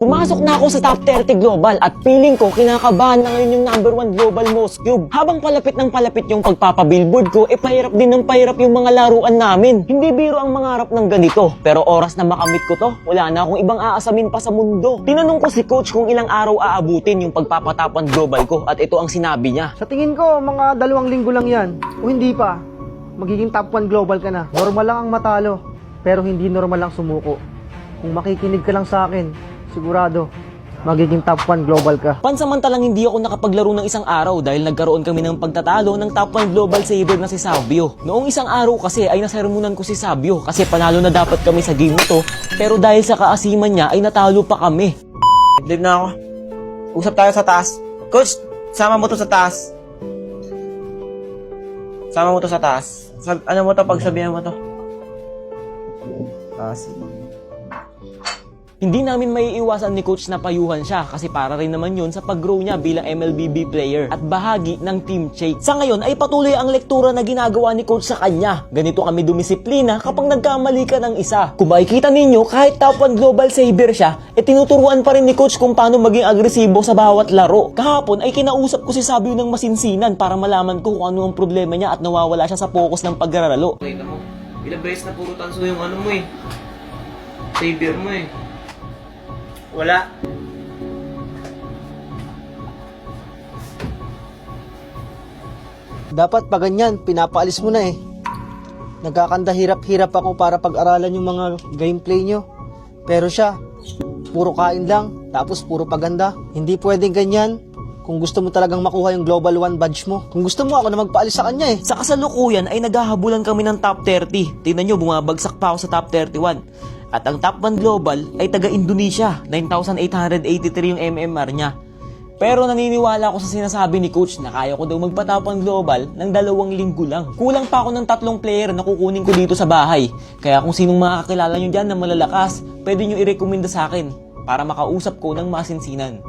Pumasok na ako sa top 30 global at feeling ko kinakabahan na ngayon yung number 1 global most cube. Habang palapit ng palapit yung pagpapabillboard ko, pahirap din ng pahirap yung mga laruan namin. Hindi biro ang mangarap ng ganito. Pero oras na makamit ko to, wala na akong ibang aasamin pa sa mundo. Tinanong ko si coach kung ilang araw aabutin yung pagpapatop 1 global ko at ito ang sinabi niya. Sa tingin ko, mga 2 linggo lang yan. O hindi pa, magiging top 1 global ka na. Normal lang ang matalo, pero hindi normal lang sumuko. Kung makikinig ka lang sa akin, sigurado, magiging top 1 global ka. Pansamantalang hindi ako nakapaglaro ng isang araw dahil nagkaroon kami ng pagtatalo ng top 1 global saver na si Sabio. Noong isang araw kasi ay nasermonan ko si Sabio kasi panalo na dapat kami sa game na to, pero dahil sa kaasiman niya ay natalo pa kami. Live na ako. Usap tayo sa taas. Coach, sama mo to sa taas. Sama mo to sa taas. Ano mo to pagsabihan mo to? Taas. Hindi namin maiiwasan ni coach na payuhan siya kasi para rin naman yun sa pag-grow niya bilang MLBB player at bahagi ng Team Shake. Sa ngayon ay patuloy ang lektura na ginagawa ni coach sa kanya. Ganito kami dumisiplina kapag nagkamali ka ng isa. Kung makikita ninyo, kahit top 1 global saver siya, tinuturuan pa rin ni coach kung paano maging agresibo sa bawat laro. Kahapon ay kinausap ko si Sabio ng masinsinan para malaman ko kung ano ang problema niya at nawawala siya sa focus ng paglalaro. Kita mo, ilang beses na puro tanso yung ano mo eh. Savior mo eh. Wala. Dapat pa ganyan, pinapaalis mo na eh. Nagkakanda hirap-hirap ako para pag-aralan yung mga gameplay nyo. Pero siya, puro kain lang, tapos puro paganda. Hindi pwedeng ganyan kung gusto mo talagang makuha yung Global 1 badge mo. Kung gusto mo, ako na magpaalis sa kanya eh. Sa kasalukuyan ay naghahabulan kami ng top 30. Tingnan nyo, bumabagsak pa ako sa top 31. At ang top 1 global ay taga-Indonesia, 9,883 yung MMR niya. Pero naniniwala ako sa sinasabi ni coach na kaya ko daw magpa-top 1 global ng 2 linggo lang. Kulang pa ako ng 3 player na kukunin ko dito sa bahay. Kaya kung sinong makakilala nyo dyan na malalakas, pwede nyo i-recommenda sa akin para makausap ko ng masinsinan.